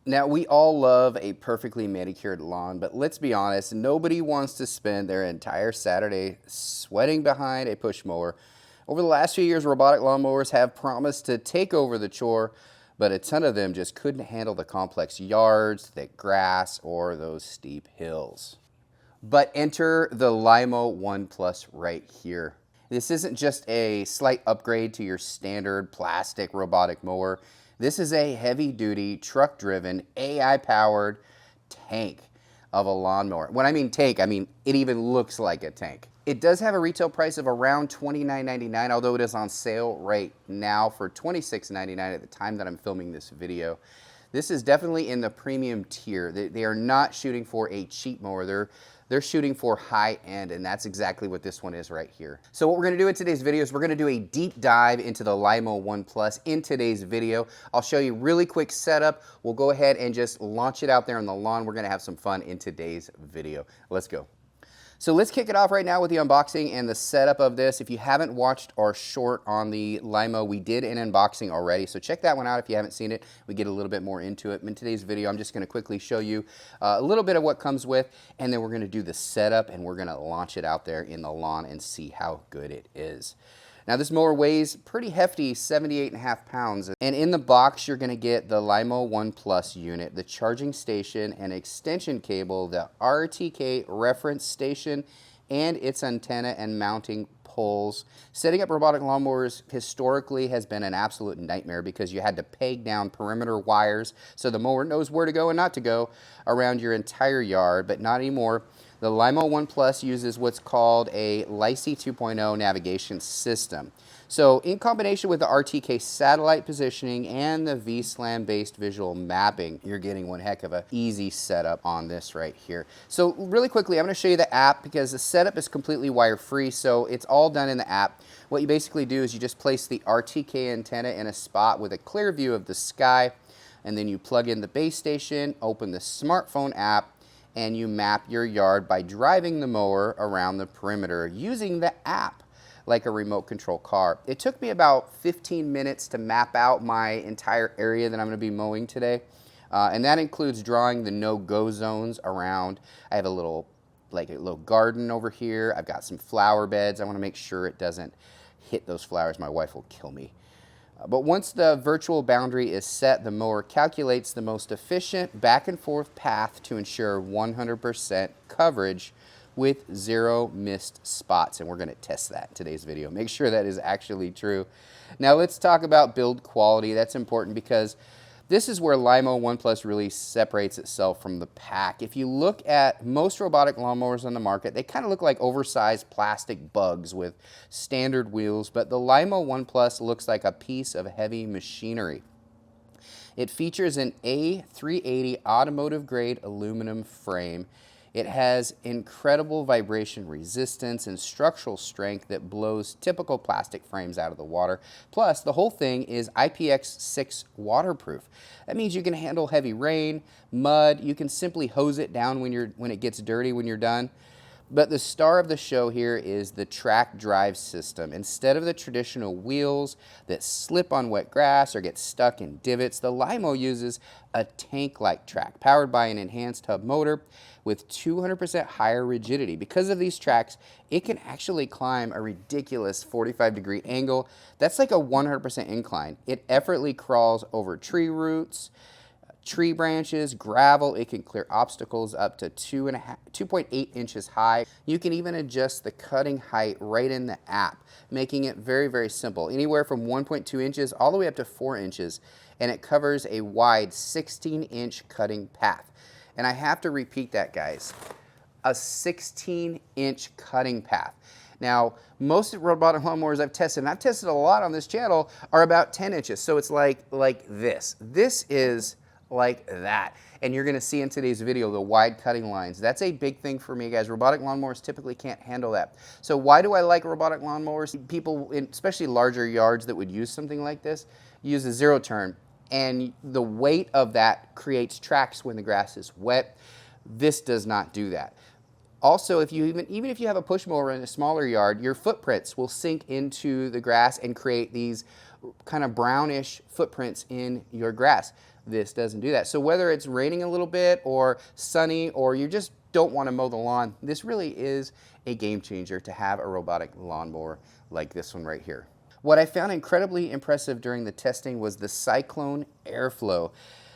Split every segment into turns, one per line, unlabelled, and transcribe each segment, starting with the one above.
Now, we all love a perfectly manicured lawn, but let's be honest, nobody wants to spend their entire Saturday sweating behind a push mower. Over the last few years, robotic lawnmowers have promised to take over the chore, but a ton of them just couldn't handle the complex yards, thick grass, or those steep hills. But enter the Lymow One Plus right here. This isn't just a slight upgrade to your standard plastic robotic mower. This is a heavy-duty, truck-driven, AI-powered tank of a lawnmower. When I mean tank, I mean it even looks like a tank. It does have a retail price of around $29.99, although it is on sale right now for $26.99 at the time that I'm filming this video. This is definitely in the premium tier. They are not shooting for a cheap mower. They're shooting for high end, and that's exactly what this one is right here. So what we're gonna do in today's video is we're gonna do a deep dive into the Lymow One Plus in today's video. I'll show you a really quick setup. We'll go ahead and just launch it out there on the lawn. We're gonna have some fun in today's video. Let's go. So let's kick it off right now with the unboxing and the setup of this. If you haven't watched our short on the Lymow, we did an unboxing already, so check that one out if you haven't seen it. We get a little bit more into it. In today's video, I'm just going to quickly show you a little bit of what comes with, and then we're going to do the setup, and we're going to launch it out there in the lawn and see how good it is. Now this mower weighs pretty hefty, 78.5 pounds. And in the box, you're gonna get the Lymow One Plus unit, the charging station and extension cable, the RTK reference station, and its antenna and mounting poles. Setting up robotic lawnmowers historically has been an absolute nightmare because you had to peg down perimeter wires so the mower knows where to go and not to go around your entire yard, but not anymore. The Lymow One Plus uses what's called a Lymow 2.0 navigation system. So in combination with the RTK satellite positioning and the VSLAM based visual mapping, you're getting one heck of a easy setup on this right here. So really quickly, I'm going to show you the app because the setup is completely wire free, so it's all done in the app. What you basically do is you just place the RTK antenna in a spot with a clear view of the sky, and then you plug in the base station, open the smartphone app, and you map your yard by driving the mower around the perimeter using the app like a remote control car. It took me about 15 minutes to map out my entire area that I'm going to be mowing today. And that includes drawing the no-go zones around. I have a little garden over here. I've got some flower beds. I want to make sure it doesn't hit those flowers. My wife will kill me. But once the virtual boundary is set, the mower calculates the most efficient back and forth path to ensure 100% coverage with zero missed spots. And we're going to test that in today's video. Make sure that is actually true. Now let's talk about build quality. That's important because this is where Lymow One Plus really separates itself from the pack. If you look at most robotic lawnmowers on the market, they kind of look like oversized plastic bugs with standard wheels, but the Lymow One Plus looks like a piece of heavy machinery. It features an A380 automotive grade aluminum frame. It has incredible vibration resistance and structural strength that blows typical plastic frames out of the water. Plus, the whole thing is IPX6 waterproof. That means you can handle heavy rain, mud. You can simply hose it down when it gets dirty when you're done. But the star of the show here is the track drive system. Instead of the traditional wheels that slip on wet grass or get stuck in divots, the Lymow uses a tank-like track powered by an enhanced hub motor with 200% higher rigidity. Because of these tracks, it can actually climb a ridiculous 45-degree angle. That's like a 100% incline. It effortlessly crawls over tree roots, tree branches, gravel. It can clear obstacles up to 2.8 inches high. You can even adjust the cutting height right in the app, making it very, very simple. Anywhere from 1.2 inches all the way up to 4 inches, and it covers a wide 16-inch cutting path. And I have to repeat that, guys, a 16-inch cutting path. Now, most robotic lawnmowers I've tested, and I've tested a lot on this channel, are about 10 inches. So it's like this. This is like that. And you're gonna see in today's video the wide cutting lines. That's a big thing for me, guys. Robotic lawnmowers typically can't handle that. So why do I like robotic lawnmowers? People, especially larger yards that would use something like this, use a zero turn. And the weight of that creates tracks when the grass is wet. This does not do that. Also, if you even if you have a push mower in a smaller yard, your footprints will sink into the grass and create these kind of brownish footprints in your grass. this doesn't do that. So whether it's raining a little bit or sunny, or you just don't want to mow the lawn, this really is a game changer to have a robotic lawnmower like this one right here. What I found incredibly impressive during the testing was the cyclone airflow.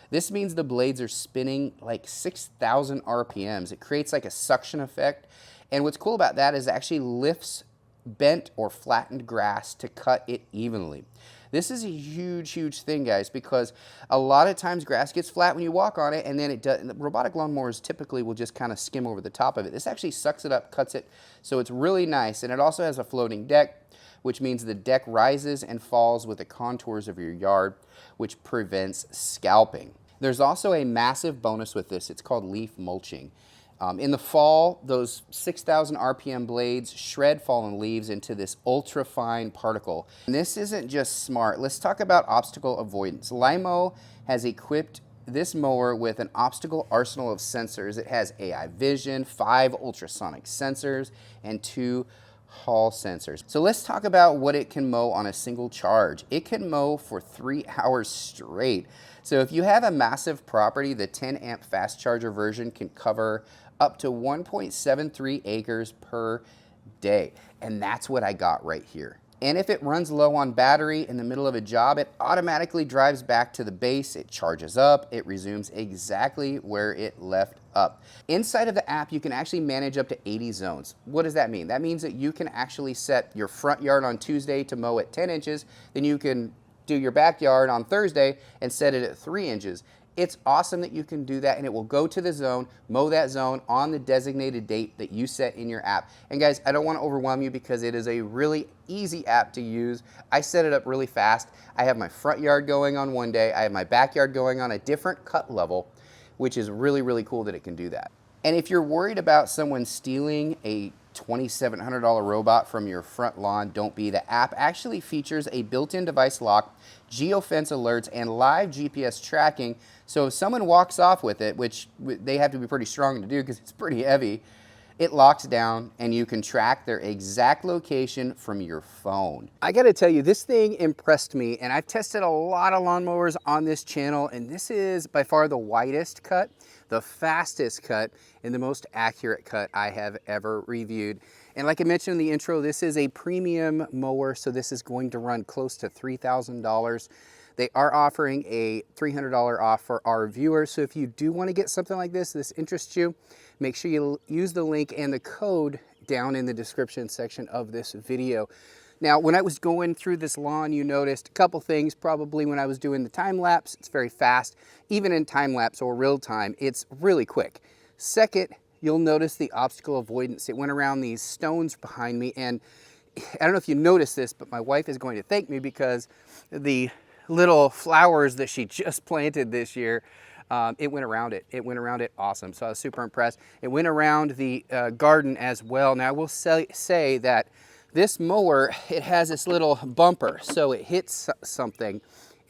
This means the blades are spinning like 6,000 RPMs. It creates like a suction effect. And what's cool about that is it actually lifts bent or flattened grass to cut it evenly. This is a huge, huge thing, guys, because a lot of times grass gets flat when you walk on it, and then it does. The robotic lawnmowers typically will just kind of skim over the top of it. This actually sucks it up, cuts it, so it's really nice. And it also has a floating deck, which means the deck rises and falls with the contours of your yard, which prevents scalping. There's also a massive bonus with this. It's called leaf mulching. In the fall, those 6,000 RPM blades shred fallen leaves into this ultra fine particle. And this isn't just smart. Let's talk about obstacle avoidance. Lymow has equipped this mower with an obstacle arsenal of sensors. It has AI vision, 5 ultrasonic sensors, and 2 Hall sensors. So let's talk about what it can mow on a single charge. It can mow for 3 hours straight. So if you have a massive property, the 10 amp fast charger version can cover up to 1.73 acres per day. And that's what I got right here. And if it runs low on battery in the middle of a job, it automatically drives back to the base, it charges up, it resumes exactly where it left up. Inside of the app, you can actually manage up to 80 zones. What does that mean? That means that you can actually set your front yard on Tuesday to mow at 10 inches, then you can do your backyard on Thursday and set it at 3 inches. It's awesome that you can do that, and it will go to the zone, mow that zone on the designated date that you set in your app. And guys, I don't want to overwhelm you because it is a really easy app to use. I set it up really fast. I have my front yard going on one day. I have my backyard going on a different cut level, which is really, really cool that it can do that. And if you're worried about someone stealing a $2,700 robot from your front lawn, don't be. The app actually features a built-in device lock, geofence alerts, and live GPS tracking. So if someone walks off with it, which they have to be pretty strong to do because it's pretty heavy, it locks down and you can track their exact location from your phone. I gotta tell you, this thing impressed me, and I've tested a lot of lawnmowers on this channel, and this is by far the widest cut, the fastest cut, and the most accurate cut I have ever reviewed. And like I mentioned in the intro, this is a premium mower, so this is going to run close to $3,000. They are offering a $300 off for our viewers. So if you do want to get something like this interests you, make sure you use the link and the code down in the description section of this video. Now, when I was going through this lawn, you noticed a couple things. Probably when I was doing the time lapse, it's very fast. Even in time lapse or real time, it's really quick. Second, you'll notice the obstacle avoidance. It went around these stones behind me, and I don't know if you noticed this, but my wife is going to thank me because the little flowers that she just planted this year, it went around it. It went around it awesome. So I was super impressed. It went around the garden as well. Now I will say that this mower, it has this little bumper. So it hits something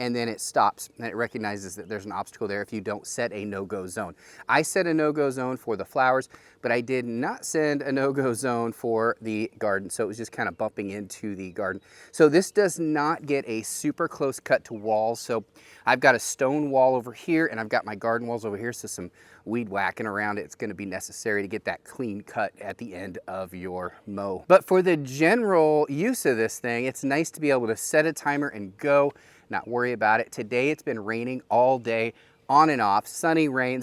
and then it stops and it recognizes that there's an obstacle there if you don't set a no-go zone. I set a no-go zone for the flowers, but I did not send a no-go zone for the garden. So it was just kind of bumping into the garden. So this does not get a super close cut to walls. So I've got a stone wall over here and I've got my garden walls over here. So some weed whacking around it, it's going to be necessary to get that clean cut at the end of your mow. But for the general use of this thing, it's nice to be able to set a timer and go, not worry about it. Today it's been raining all day, on and off, sunny rain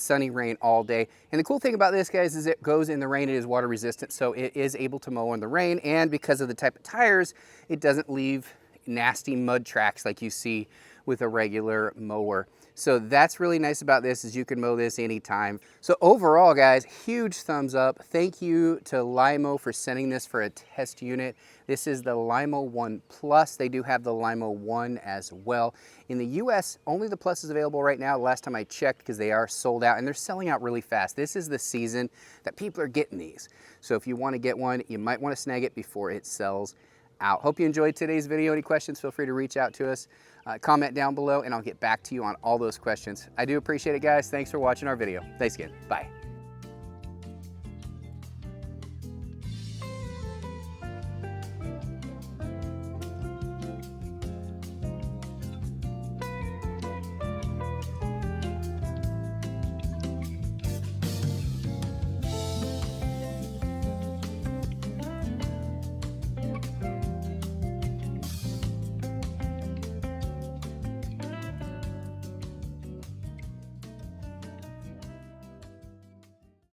all day. And the cool thing about this, guys, is it goes in the rain. It is water resistant, so it is able to mow in the rain. And because of the type of tires, it doesn't leave nasty mud tracks like you see with a regular mower. So that's really nice about this, is you can mow this anytime. So overall, guys, huge thumbs up. Thank you to Lymow for sending this for a test unit. This is the Limo 1 Plus. They do have the Limo 1 as well. In the US, only the Plus is available right now. Last time I checked, because they are sold out and they're selling out really fast. This is the season that people are getting these. So if you want to get one, you might want to snag it before it sells out. Hope you enjoyed today's video. Any questions, feel free to reach out to us. Comment down below and I'll get back to you on all those questions. I do appreciate it, guys. Thanks for watching our video. Thanks again. Bye.